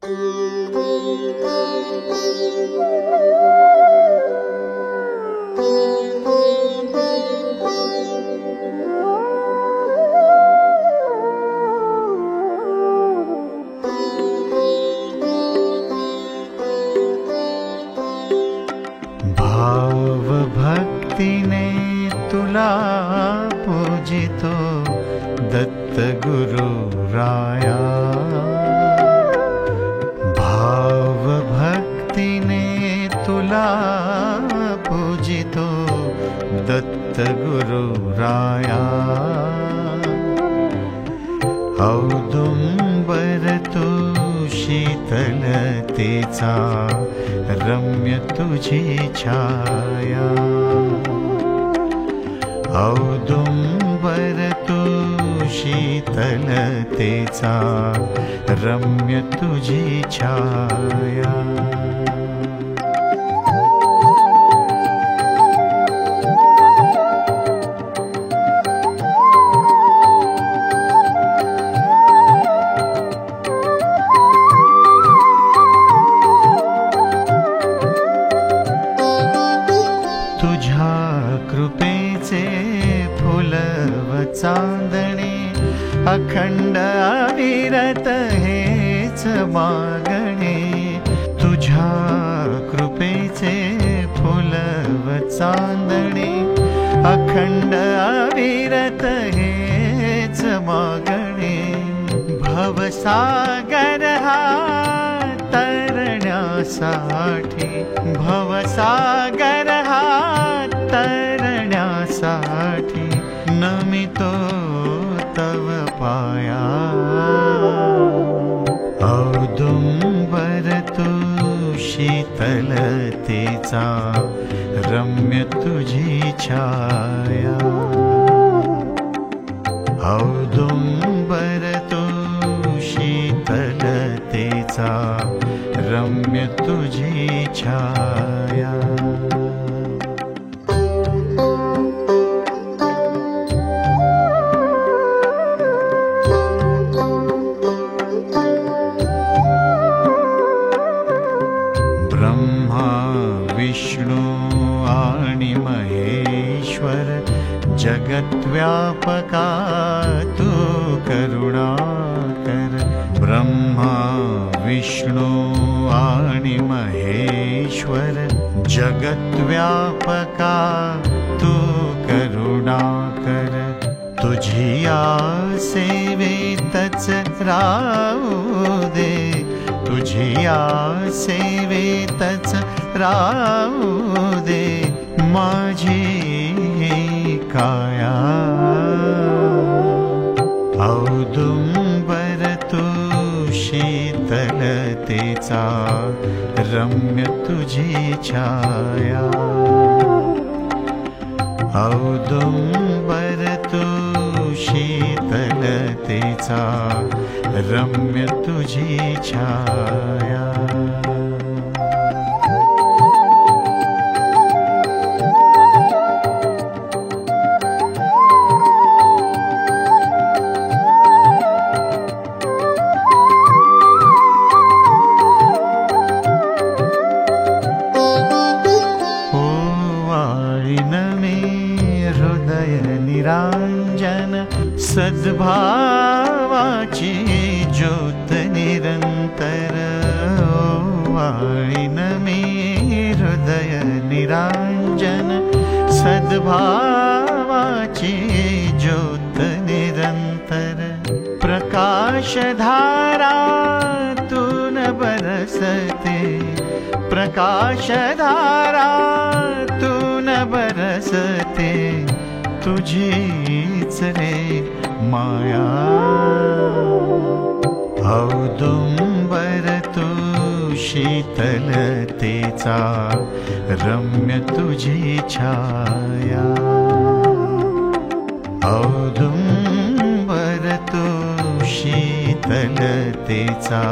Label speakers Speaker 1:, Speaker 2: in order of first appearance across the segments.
Speaker 1: भाव भक्तीने तुला पूजितो दत्त गुरु राया। भाव भक्तीने तुला पूजितो दत्त गुरु राया। औदुंबर तू शीतलतेचा रम्य तुझी छाया। औदुंबर तू शीतलतेचा रम्य तुझी छाया। तुझ्या कृपेचे फुलव चांदणे अखंड अविरत हेच मागणे। तुझ्या कृपेचे फुलव चांदणे अखंड अविरत हेच मागणे। भवसागर हा तरण्यासाठी, भवसागर हा तरण्यासाठी नमितो तव पाया। औदुंबर तू शीतलतेचा रम्य तुझी छाया। औदुंबर तू शीतलतेचा रम्य तुझी छाया। ब्रह्मा विष्णू आणि महेश्वर जगद्व्यापका तू करुणाकर। ब्रह्मा विष्णू आणि महेश्वर जगद्व्यापका तू करुणाकर। तुझिया सेवेतच राहू दे, तुझिया सेवेतच राहू दे माझी काया। औदुंबर तू शीतलतेचा रम्य तुझी छाया। औदुंबर तू शीतलतेचा रम्य तुझी छाया। निरांजन सद्भावाची ज्योत निरंतर। वाळीन मी हृदय निरांजन सद्भावाची ज्योत निरंतर। प्रकाश धारातून बरसते, प्रकाश धारातून बरसते तुझीच रे माया। औदुंबर तू शीतलतेचा रम्य तुझी छाया। औदुंबर तू शीतलतेचा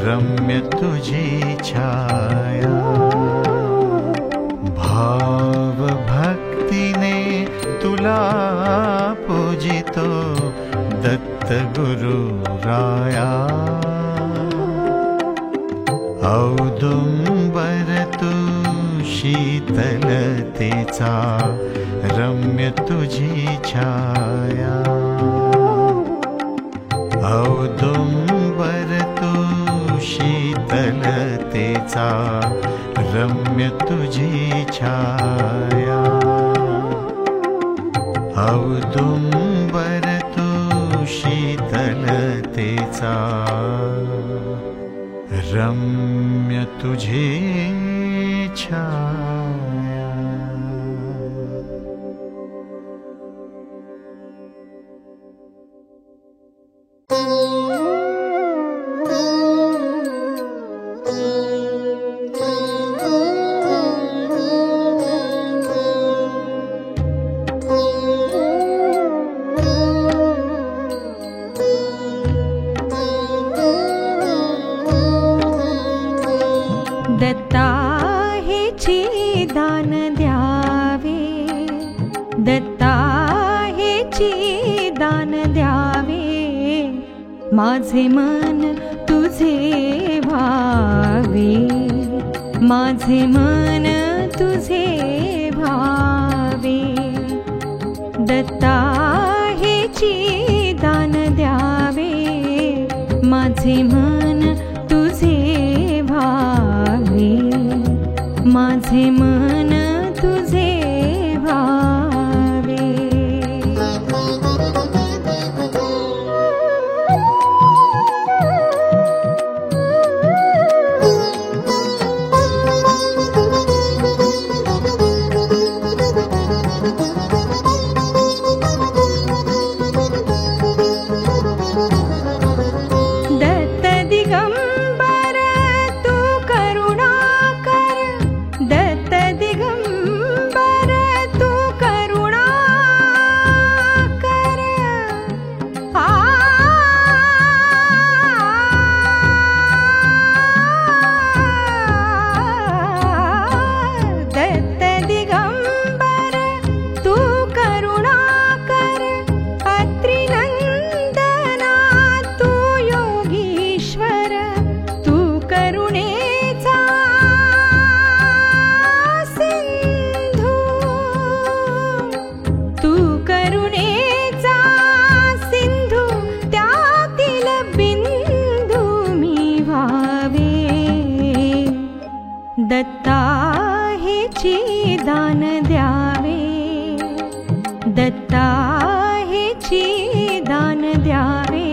Speaker 1: रम्य तुझी छाया। भाव भक्तीने तुला पूजितो दत्त गुरु राया। औदुंबर तू शीतलतेचा रम्य तुझी छाया औदुंबर तू शीतलतेचा रम्य तुझी छाया औदुंबर तू शीतलतेचा रम्य तुझी छाया
Speaker 2: दत्ता हेची दान द्यावे दत्ता हेची दान द्यावे माझे मन तुझे भावे माझे मन तुझे भावे दत्ता हेची दान द्यावे माझे मन तुझे भावे माझे मन तुझे भावे दत्त दिगंबर तू करुणाकर दत्त दिगंबर तू करुणाकर दत्त दिगंबर तू करुणाकर अत्रिनंदना तू योगीश्वर तू करुणेचा सिंधू तू करुणेचा सिंधू त्यातील बिंदू मी व्हावे दत्ता हेची दान द्यावे दत्ता हेची दान द्यावे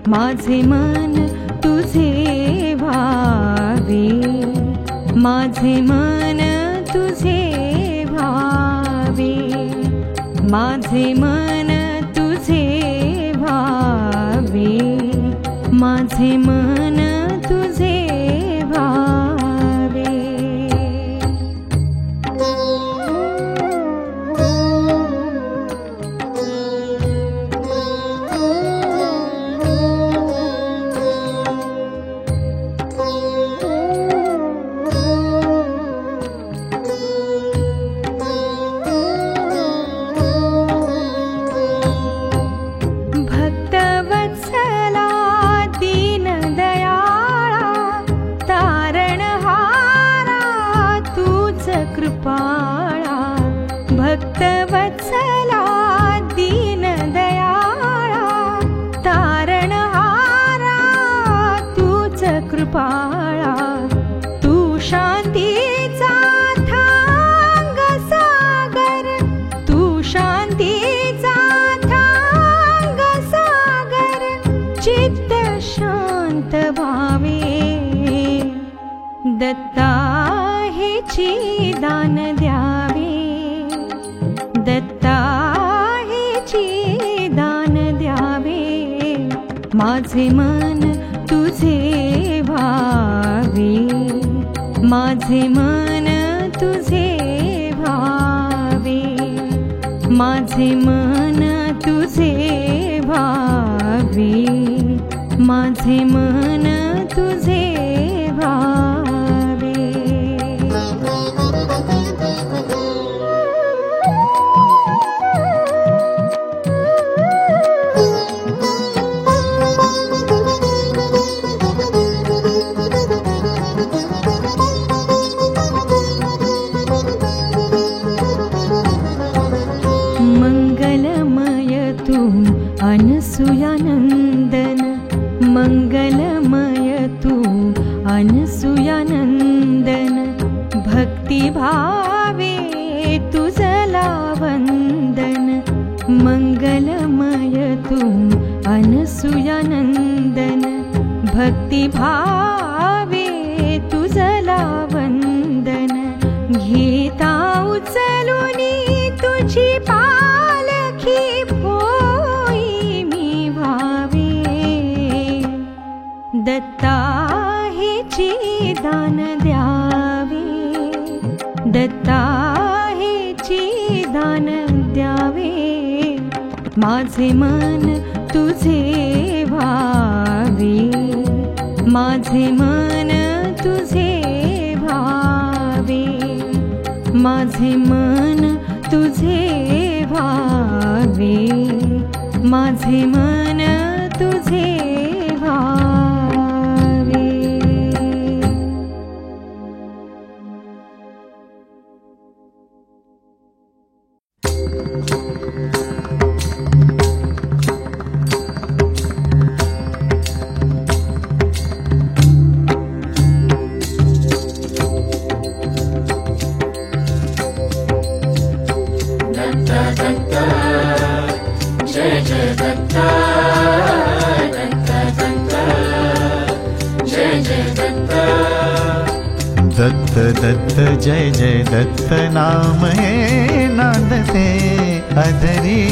Speaker 2: माझे मन तुझे भावे माझे मन तुझे भावे माझे मन तुझे भावे माझे मन तुझे भावे भक्तवत्सला दीनदयाळा तारणहारा तूच कृपाळा भक्तवत्सला दीनदयाळा तारणहारा तूच कृपाळा तू शांतीचा थांग सागर तू शांतीचा थांग सागर चित्त शांत व्हावे दत्ता हेची दान द्यावे दत्ता हेची दान द्यावे माझे मन तुझे भावे माझे मन तुझे भावे माझे मन तुझे भावे माझे मन तुझे भावे मंगलमय तू अनसूयानंदन, भक्तिभावे तुझला वंदन. मंगलमय तू अनसूयानंदन, भक्तिभावे तुझला वंदन. घेता उचलूनी तुझी पालखी होई मी व्हावे. दत्ता हेची दान द्यावे, दत्ता हेची दान द्यावे. माझे मन तुझे व्हावे, माझे मन तुझे व्हावे. माझे मन तुझे व्हावे, माझे मन तुझे व्हावे.
Speaker 1: दत्त दत्त जय जय दत्त नाम हे नांदते अधरी.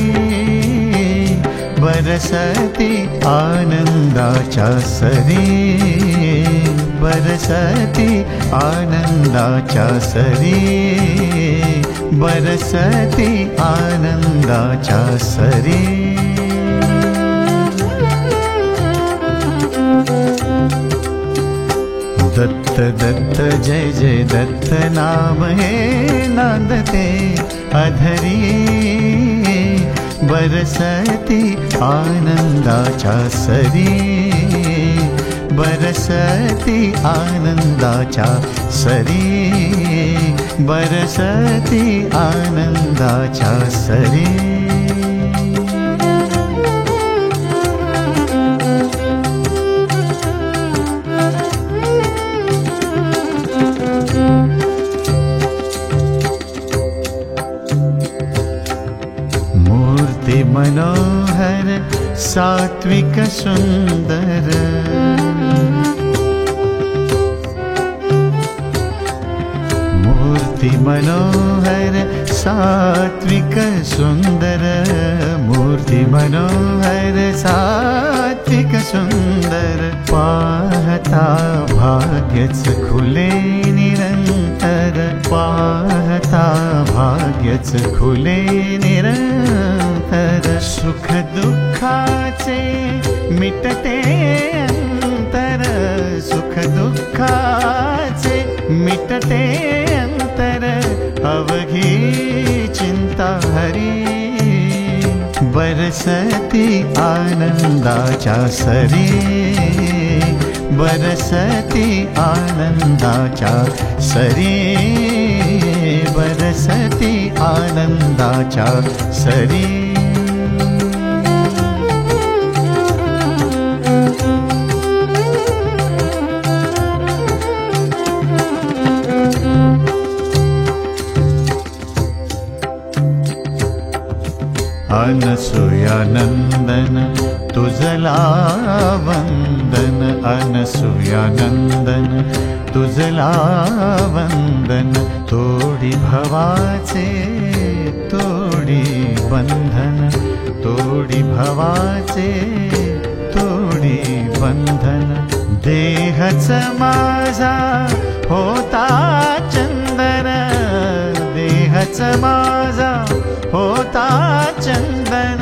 Speaker 1: बरसती आनंदाच्या सरी, बरसती आनंदाच्या सरी, बरसती आनंदाच्या सरी. दत्त दत्त जय जय दत्त नाम हे नांदते अधरी. बरसती आनंदाच्या सरी, बरसती आनंदाच्या सरी, बरसती आनंदाच्या सरी. मूर्ति मनोहर सात्विक सुंदर, मूर्ति मनोहर सात्विक सुंदर, मूर्ति मनोहर सात्विक सुंदर. पाहता भाग्यच खुले निरंतर, पाहता भाग्यच खुले निरंतर. सुख दुःखाचे मिटते अंतर, सुख दुःखाचे मिटते अंतर. अवघी चिंता हरी, बरसती आनंदाच्या सरी, बरसती आनंदाच्या सरी, बरसती आनंदाच्या सरी. अनसूयानंदन तुझला वंदन, अनसूयानंदन तुझला वंदन. तोडी भवाचे तोडी बंधन, तोडी भवाचे तोडी बंधन. देहच माझा होता चंदन, देहच माझा होता चंदन.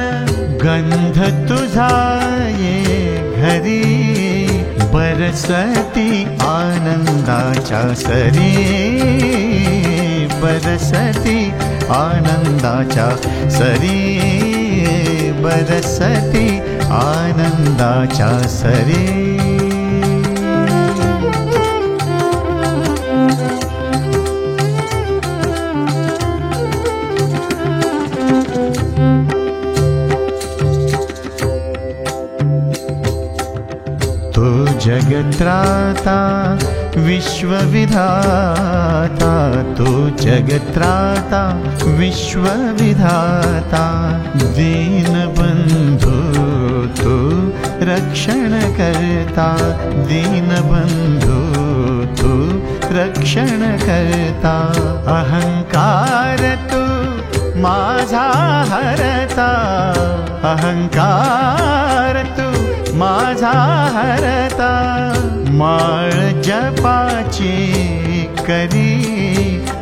Speaker 1: गंध तुझा ये घरी, बरसती आनंदाच्या सरी, बरसती आनंदाच्या सरी, बरसती आनंदाच्या सरी. जगत्राता विश्वविधाता, तू जगत्राता विश्वविधाता, दीनबंधू तू रक्षण करता, दीनबंधू तू रक्षण करता, अहंकार तू माझा हरता, अहंकार तू माझा हरता, माळ जपाची करी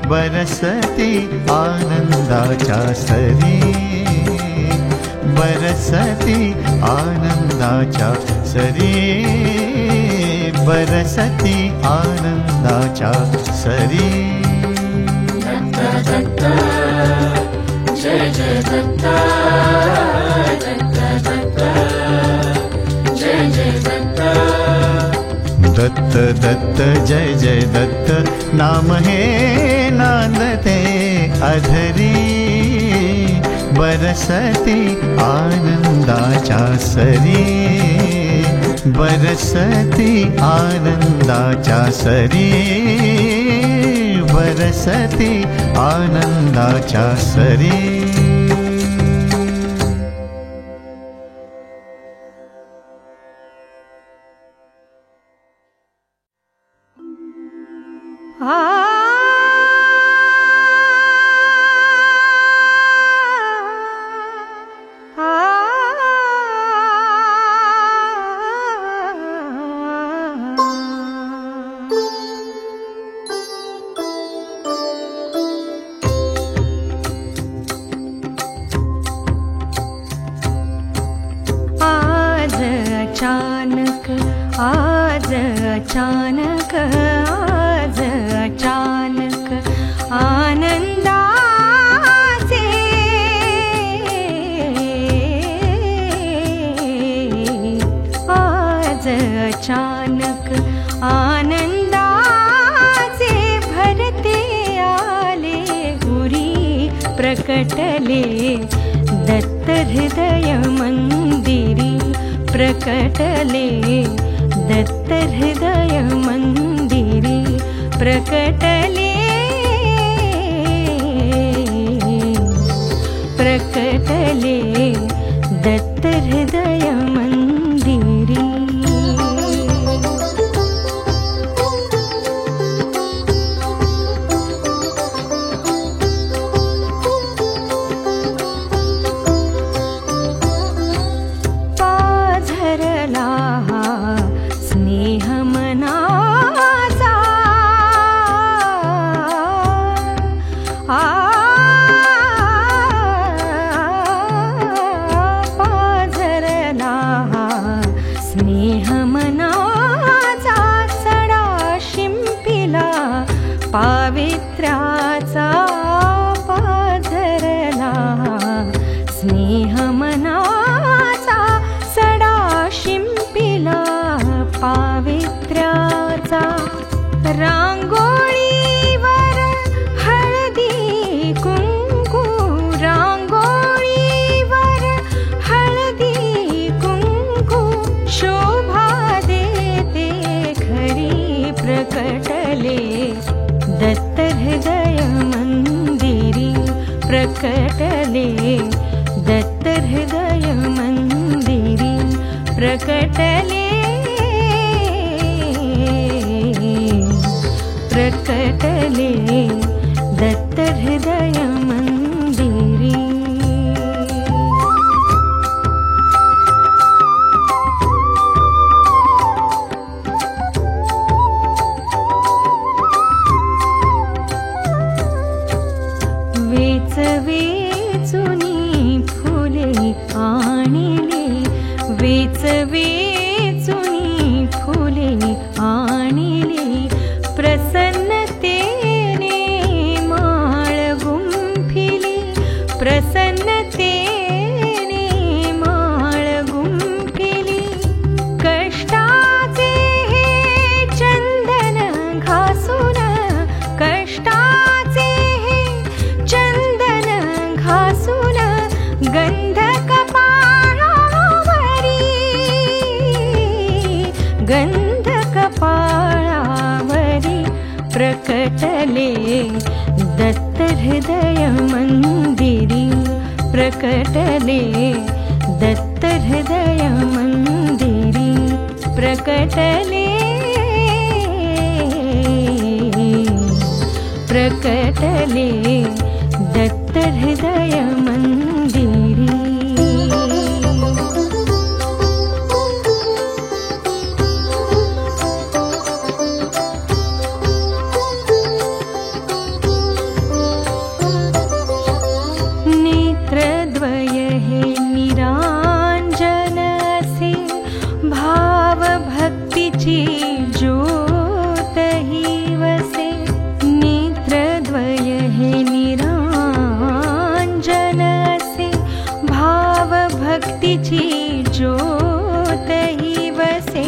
Speaker 1: बरसती आनंदाच्या सरी, बरसती आनंदाच्या सरी, बरसती आनंदाच्या सरी.
Speaker 3: दत्ता दत्ता जय जय दत्ता, दत्ता दत्ता जय जय दत्ता.
Speaker 1: दत्त दत्त जय जय दत्त, नाम हे नांदते अधरी, बरसती आनंदाच्या सरी, बरसती आनंदाच्या सरी, बरसती आनंदाच्या सरी.
Speaker 2: आज अचानक, आज अचानक आनंदाचे, आज अचानक आनंदाचे भरते आले उरी, प्रकटले दत्त हृदय मंदिरी, प्रकटले दत्त हृदय मंदिरी, प्रकटले, प्रकटले दत्त हृदय मंदिरी. पाझरला स्नेह मनाचा, पाझरला स्नेह मनाचा, सडा शिंपिला पावित्र्याचा, पाझरला स्नेह मनाचा, सडा शिंपिला पावित्र्याचा. रांगोळीवर हळदी कुंकू, रांगोळीवर हळदी कुंकू, शोभा देते खरी, प्रकटले दत्त हृदय मंदिरी, प्रकटले दत्त हृदय मंदिरी, प्रकटले, प्रकटले दत्त हृदय मंदिरी. वेच वेचुनी फुले आणिले, वेच वेचुनी फुले आणिले, प्रसन्नतेने माळ गुंफिली, प्रसन्नतेने माळ गुंफिली. कष्टाचे हे चंदन घासून, कष्टाचे हे चंदन घासून, गंध कपाळावरी, गंध कपाळावरी प्रकटले दत्त हृदय मंदिरी प्रकटले दत्त हृदय मंदिरी प्रकटले प्रकटले दत्त हृदय मंदिरी नेत्रद्वय हे निरांजन असे भाव भक्तीची ज्योत ही वसे नेत्रद्वय हे निरांजन असे भाव भक्तीची ज्योत ही वसे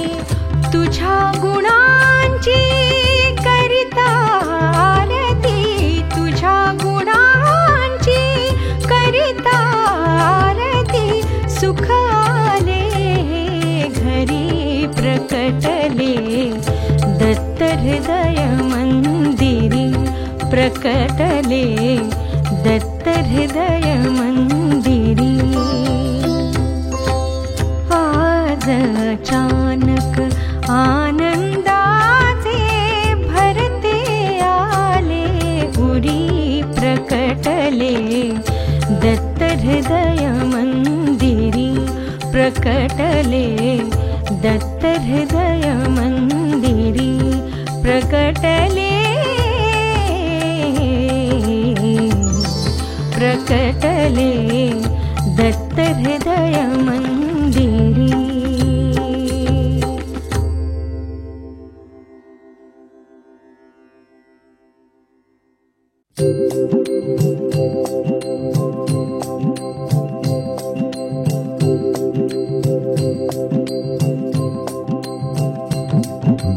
Speaker 2: तुझ्या गुणांची करिता आरती तुझ्या गुणांची करिता आरती सुख आले घरी प्रकटले दत्त हृदय मंदिरी प्रकटले दत्त हृदय मंदिरी आज अचानक आनंदाचे भरते आले उरी प्रकटले दत्त हृदय मंदिरी प्रकटले दत्त हृदय मंदिरी प्रकटले प्रकटले दत्त हृदय मंदिरी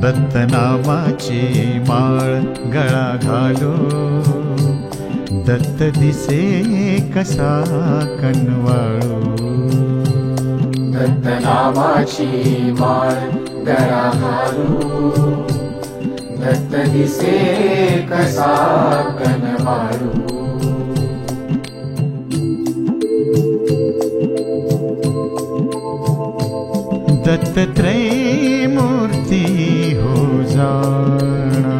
Speaker 1: दत्त नामाची माळ गळा घालो दत्त दिसे कसा कनवाळू
Speaker 3: दत्त नामाची माळ गळा घालू दत्त दिसे कसा कनवाळू
Speaker 1: दत्तत्रय मूर्ती हो जाणा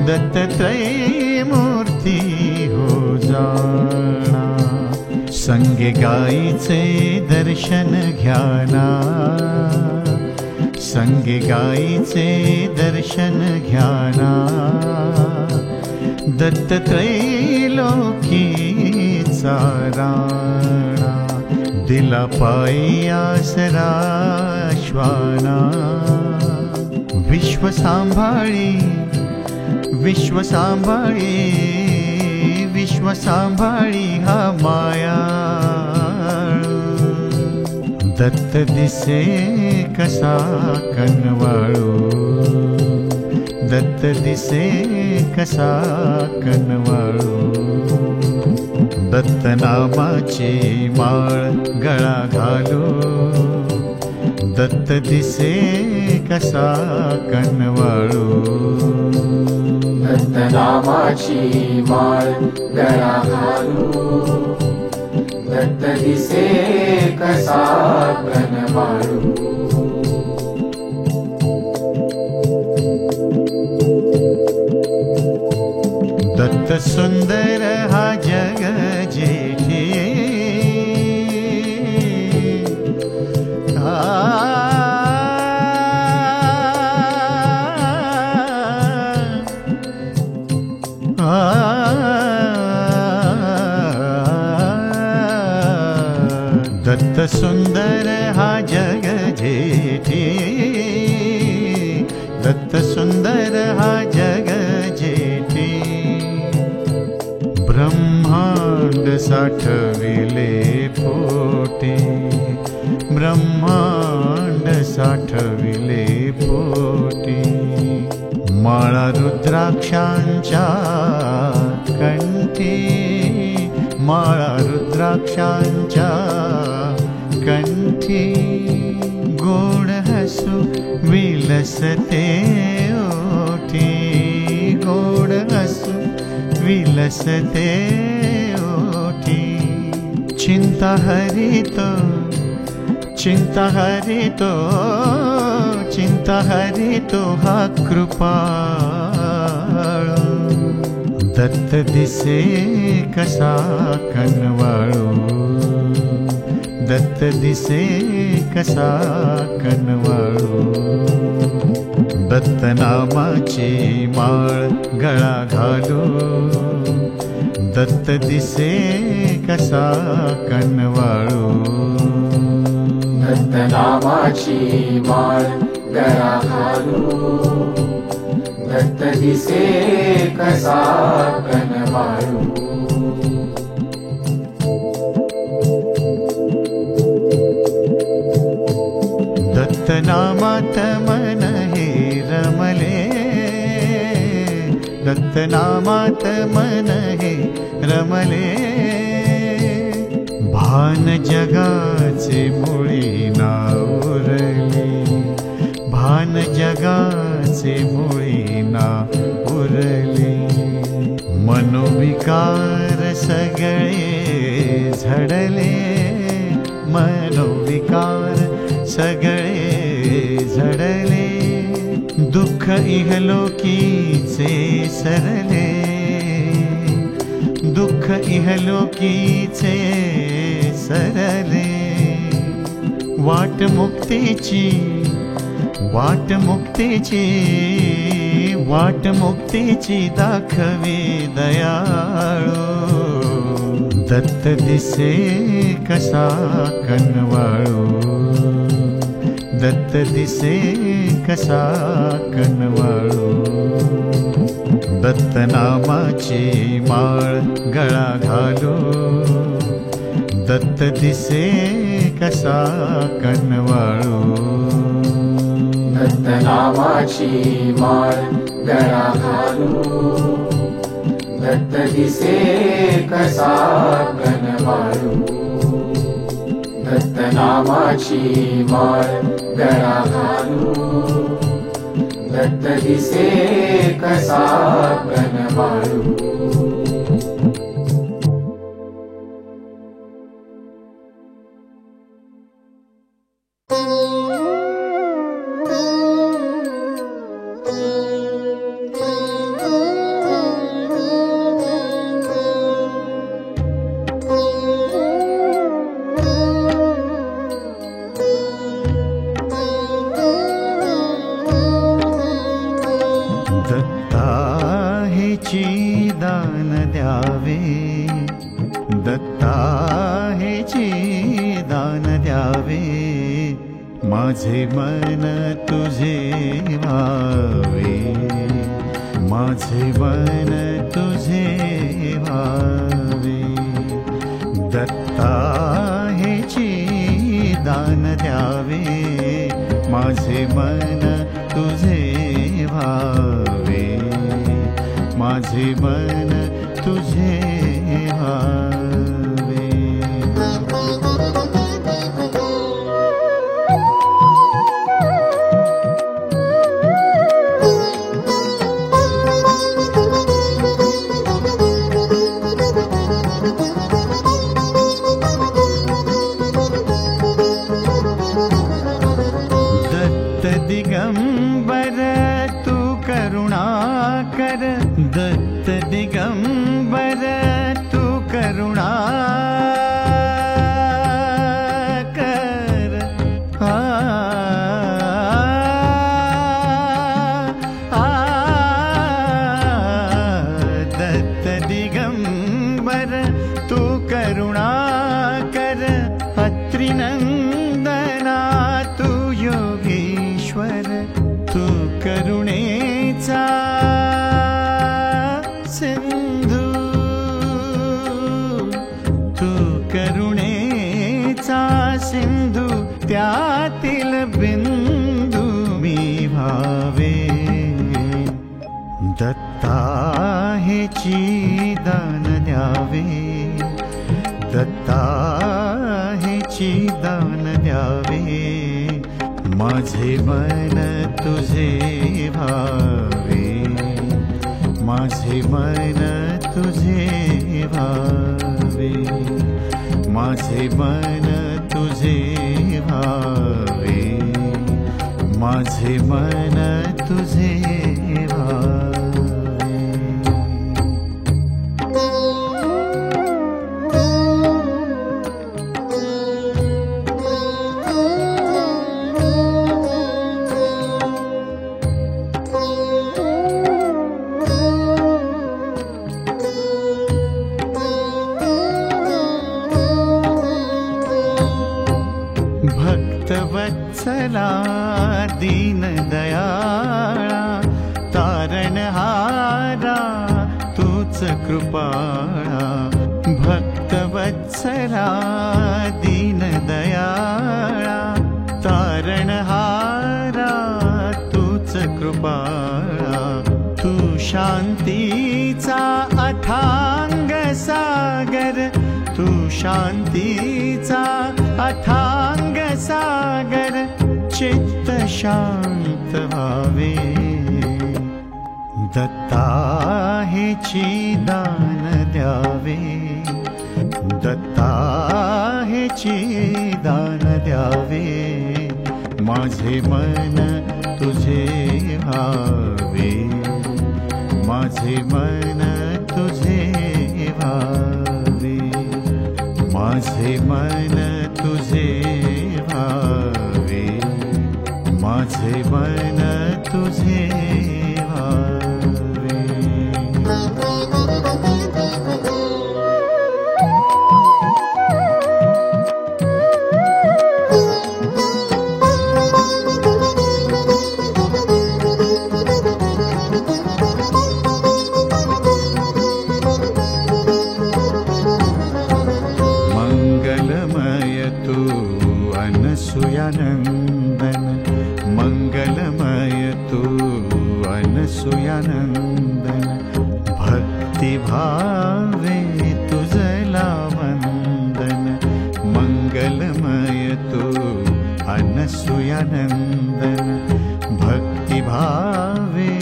Speaker 1: दत्तत्रय मूर्ती हो जाणा संगे गाईचे दर्शन घ्याना संगे गाईचे दर्शन घ्याना दत्तत्रय लोकीचा राणा दिला पायी आसरा श्वाना विश्व सांभाळी विश्व सांभाळी विश्व सांभाळी हा माया दत्त दिसे कसा कनवाळू दत्त दिसे कसा कनवाळू दत्त नामाची माळ गळा घालो दत्त दिसे कसा कनवाळू
Speaker 3: दत्त नामाची माळ गळा घालू दत्त दिसे कसा कनवाळू
Speaker 1: दत्त सुंदर हा जग जेठी दत्त सुंदर हा जग जेठी दत्त सुंदर हा जग जेठी ब्रह्मांड साठविले पोटे ब्रह्मांड साठविले पोटे माळा रुद्राक्षांच्या कंठी माळा रुद्राक्षांच्या कंठी गोड हसू विल विलसते ओठी गोड असू विलसते ओठी चिंता हरितो चिंता हरितो चिंता हरितो हा कृपाळू दत्त दिसे कसा कनवाळू दत्त दिसे कसा कनवाळू दत्त नामाची माळ गळा घालू दत्त दिसे कसा कनवाळू
Speaker 3: दत्त नामाची माळ गळा घालू दत्त दिसे कसा कनवाळू
Speaker 1: दत्त नामात मन हे रमले दत्त नामात मन हे रमले भान जगाचे मुळी ना उरले भान जगाचे मुळी ना उरले मनोविकार सगळे झडले मनोविकार सगळे झडले दुःख इहलोकीचे सरले दुःख इहलोकीचे सरले वाट मुक्तीची वाट मुक्तीची वाट मुक्तीची दाखवे दयाळू दत्त दिसे कसा कनवाळू दत्त दिसे कसा कनवाळू दत्त नामाची माळ गळा घालू दत्त दिसे कसा कनवाळू
Speaker 3: दत्त नामाची माळ गळा घालू दत्त दिसे कसा कनवाळू दत्त नामाची माळ गळा घालू दत्त दिसे कसा कनवाळू
Speaker 1: दान द्यावे दत्ता हेची दान द्यावे माझे मन तुझे व्हावे माझे मन तुझे व्हावे दत्ता हेची दान द्यावे माझे मन तुझे व्हावे माझे मन तुझे व्हावे दत्त दिगंबर तू करुणाकर दत्त दिगंबर तू करुणाकर दत्त दिगंबर तू करुणाकर अत्रिनंदना तू योगेश्वर तू करुणेचा सिंधू तू करुणेचा सिंधू त्यातील बिंदू मी भावे दत्ता हेची दान द्यावे दत्ता हेची दान द्यावे माझे मन तुझे भावे, माझे मन तुझे भावे, माझे मन तुझे भावे, माझे मन तुझे भावे. भक्तवत्सला दीन दयाळा, तारणहारा तूच कृपाळा. भक्तवत्सला दीन दयाळा, तारणहारा तूच कृपाळा. तू शांतीचा अथांग सागर, तू शांतीचा अथांग सागर. चित्त शांत व्हावे, दत्ता हेची दान द्यावे, दत्ता हेची दान द्यावे. माझे मन तुझे भावे, माझे मन तुझे भावे, माझे मन तुझे भावे, माझे मन तुझे भावे. मंगलमय तू अनसुयानंदन, मंगलमय तू अनसुयानंदन. भक्तिभावे तुझला वंदन, मंगलमय तू अनसुयानंदन. भक्तिभावे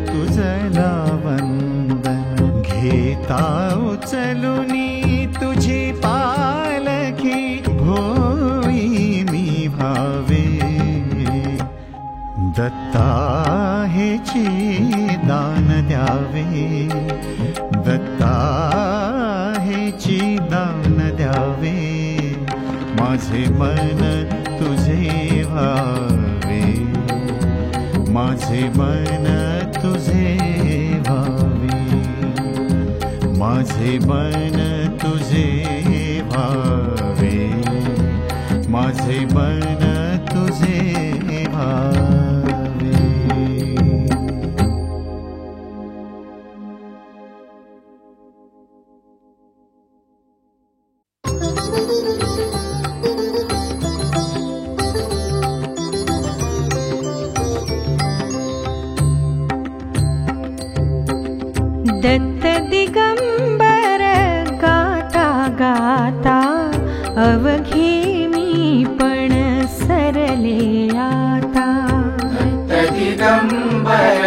Speaker 1: तुझला वंदन. घेता उचलुनी तुझी पालखी, भोई मी भावे. दत्ता हेची दान द्यावे, दत्ता हेची दान द्यावे. माझे मन तुझे भावे, माझे मन तुझे भावे, माझे मन तुझे भावे, माझे मन तुझे भावे.
Speaker 2: दत्त दिगंबर गाता गाता, अवघे मी पण सरले आता.
Speaker 3: दत्त दिगंबर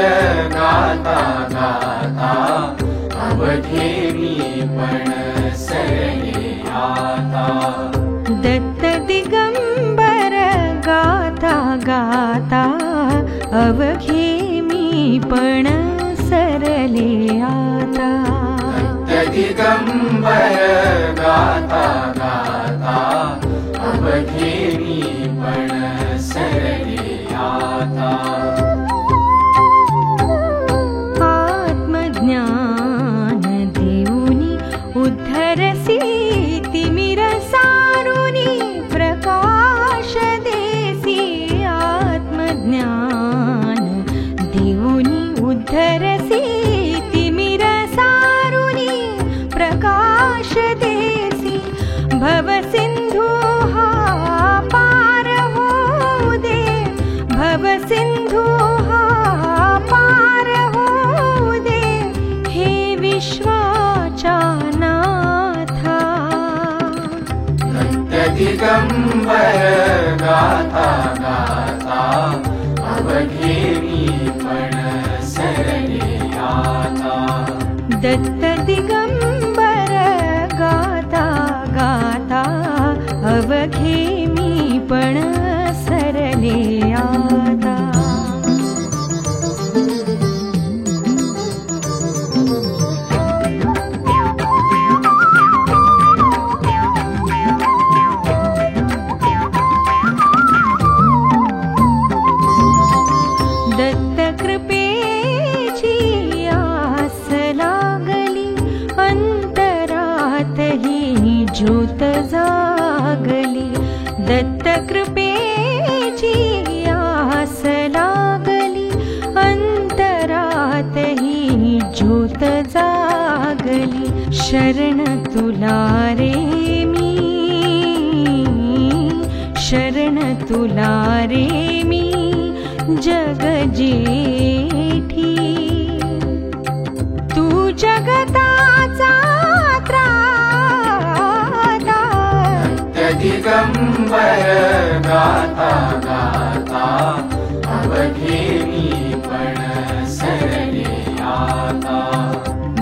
Speaker 3: गाता गाता, अवघे मी पण सरले आता.
Speaker 2: दत्त दिगंबर गाता गाता, अवघे मी पण सरले आता.
Speaker 3: दत्त दिगंबर गाता गाता, अवघे मी पण सरले आता.
Speaker 2: आत्मज्ञान देऊनी उद्धरसी, तिमिर सारुनी प्रकाश देसी. आत्मज्ञान देऊनी उद्धरसी, तिमिर सारुनी प्रकाश देसी. भवसिंधू हा पार होऊ दे, भवसिंधू हा पार होऊ दे. हे विश्वाच्या नाथा.
Speaker 3: दत्त दिगंबर गाता गाता,
Speaker 2: दत्त दिगंबर गाता गाता अवघे मी पण सरले आता. दत्त कृपेची आस लागली अंतरात ही ज्योत जागली. दत्त कृपेची आस लागली अंतरात ही ज्योत जागली. शरण तुला रे मी, शरण तुला रे मी जग जेठी. तू जगताचा त्राता.
Speaker 3: दिगंबर गाता गाता अवघे मी पण सरले आता.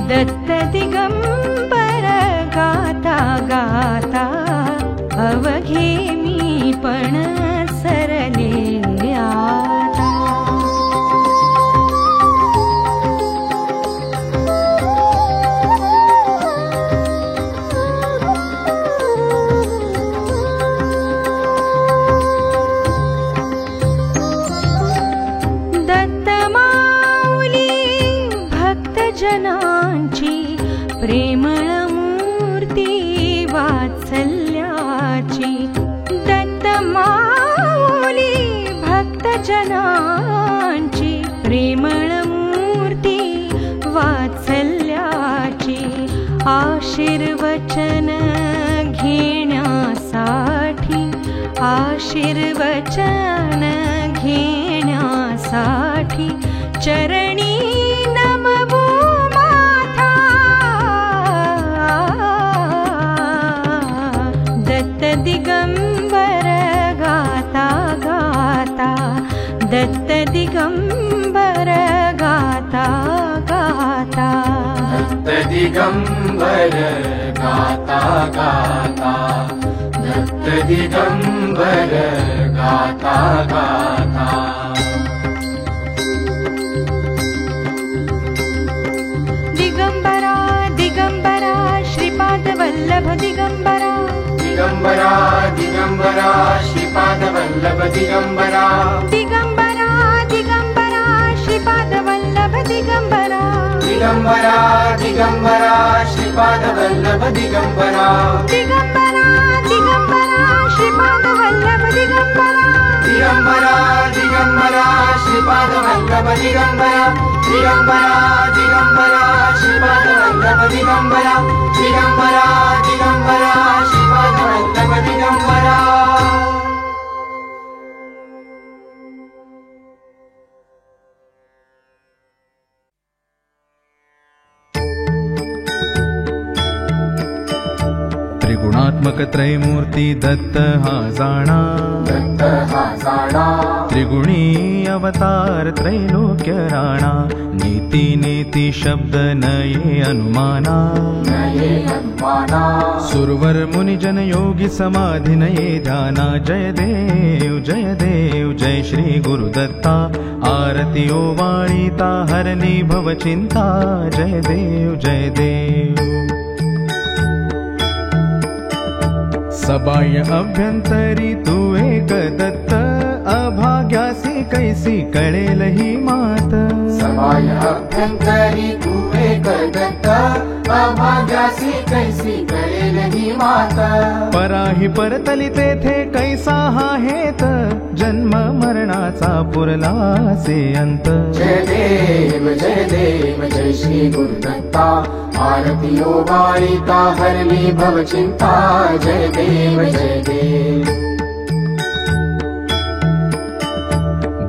Speaker 2: दत्त दिगंबर गाता गाता अवघे मी पण सरले आता. जनांची प्रेमळ मूर्ती वात्सल्याची. दत्त माऊली भक्त जनांची प्रेमळ मूर्ती वात्सल्याची. आशीर्वचन घेण्यासाठी, आशीर्वचन घेण्यासाठी चरणी नमवू माथा. दत्त दिगंबर गाता गाता, दत्त दिगंबर गाता गाता.
Speaker 3: दत्त दिगंबर गाता गाता, दत्त दिगंबर गाता गाता.
Speaker 2: दिगंबरा दिगंबरा श्रीपाद वल्लभ दिगंबरा.
Speaker 3: दिगंबरा दिगंबरा श्रीपाद वल्लभ दिगंबरा.
Speaker 2: दिगंबरा दिगंबरा श्रीपाद वल्लभ दिगंबरा.
Speaker 3: दिगंबरा दिगंबरा श्रीपाद वल्लभ दिगंबरा.
Speaker 2: दिगंबरा दिगंबरा श्रीपाद वल्लभ दिगंबरा.
Speaker 3: दिगंबरा दिगंबरा श्रीपाद वल्लभ दिगंबरा. दिगंबरा दिगंबरा श्रीपाद वल्लभ दिगंबरा. दिगंबरा दिगंबरा श्रीपाद वल्लभ दिगंबरा.
Speaker 1: त्रिगुणात्मक त्रैमूर्ती दत्त हा जाणा.
Speaker 3: दत्त हा जाणा.
Speaker 1: त्रिगुणी अवतार त्रैलोक्य राणा. नीती नेती शब्द नये अनुमाना.
Speaker 3: नये अनुमाना.
Speaker 1: सुरवर मुनिजन योगी समाधि नये ध्याना. जय देव जय श्री गुरुदत्ता. आरती ओवाळीता हरली भव चिंता. जय देव जय देव. सबाह्य अभ्यंतरी तू एक दत्त. अभाग्यासी कैसी कळेल ही मात.
Speaker 3: सबाह्य अभ्यंतरी तू एक दत्त. अभाग्यासी कैसी कळेल ही मात.
Speaker 1: पराही परतली तेथे कैसा हा हेत. जन्म मरणाचा पुरलासे अंत.
Speaker 3: जय देव जय श्री गुरुदत्ता. आरती ओवाळीता हरली भव चिंता. जय देव जय देव.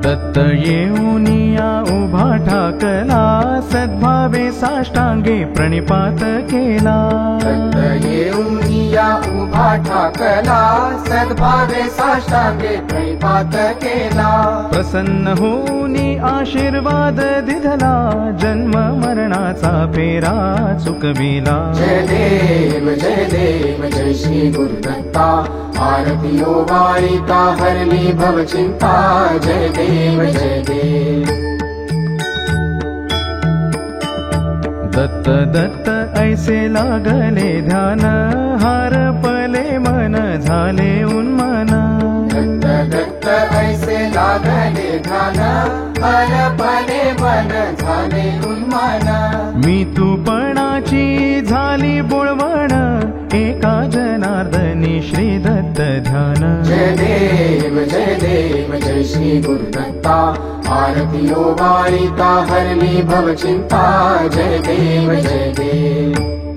Speaker 3: दत्त येऊनिया उभा ठाकला. सद्भावे साष्टांगे प्रणिपात केला. दत्त येऊनिया उभा ठाकला. सद्भावे साष्टांगे प्रणिपात केला. प्रसन्न होऊनी आशीर्वाद दिधला. जन्म मरणाचा
Speaker 1: जगाचा फेरा चुकविला.
Speaker 3: जय देव जय श्री गुरुदत्ता. आरती ओवाळीता हरली भवचिंता. जय देव जय देव.
Speaker 1: दत्त दत्त ऐसे लागले ध्यान, हरपले मन झाले उन्मन.
Speaker 3: दत्त दत्त ऐसे लागले ध्यान, हरपले मन झाले उन्मन.
Speaker 1: मी तूपणाची झाली बोळवण, एका जनार्दनी श्री दत्त ध्यान.
Speaker 3: जय देव जय श्री गुरुदत्ता. आरती ओवाळीता हरली भवचिंता. जय देव जय देव.